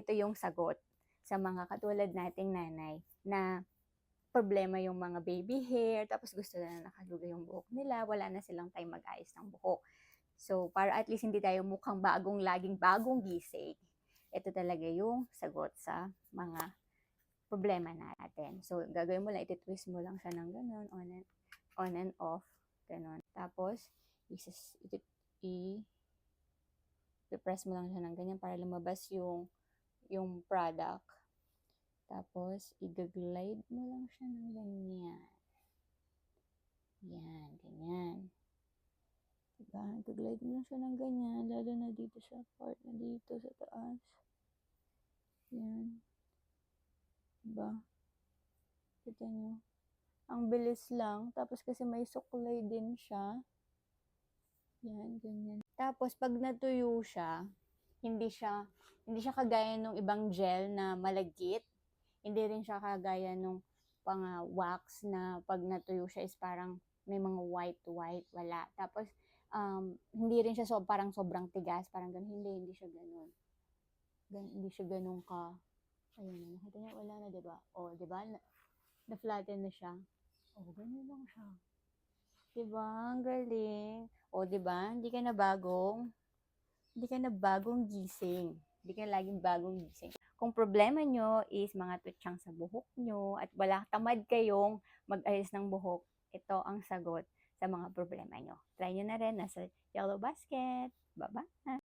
ito yung sagot sa mga katulad nating nanay na problema yung mga baby hair, tapos gusto na nakalugay yung buhok nila, wala na silang time mag-ayos ng buhok. So, para at least hindi tayo mukhang laging bagong gising, ito talaga yung sagot sa mga problema natin. So, gagawin mo lang, iti-twist mo lang siya ng ganun, on and off, ganun. Tapos, i-press mo lang siya ng ganyan para lumabas yung product. Tapos, i-glide mo lang siya ng ganyan. Yan, ganyan. Diba? I-glide mo lang siya ng ganyan, lalo na dito sa part na dito sa taas. Yan. Diba? Kita nyo? Ang bilis lang. Tapos kasi may suklay din siya. Yan, ganyan. Tapos, pag natuyo siya, hindi siya kagaya ng ibang gel na malagkit. Hindi rin siya kagaya nung pang wax na pag natuyo siya is parang may mga white, wala. Tapos, hindi rin siya parang sobrang tigas, parang ganun. Hindi siya ganun. Hindi siya ganun ka. Ayun, nakita niya, wala na, diba? O, diba? Na-flatten na siya. O, ganun lang siya. Diba? Ang galing. O, diba? Hindi ka na bagong gising. Hindi ka laging bagong gising. Kung problema nyo is mga tutsang sa buhok nyo at tamad kayong mag-ayos ng buhok, ito ang sagot sa mga problema nyo. Try nyo na rin. Nasa Yellow Basket. Bye-bye!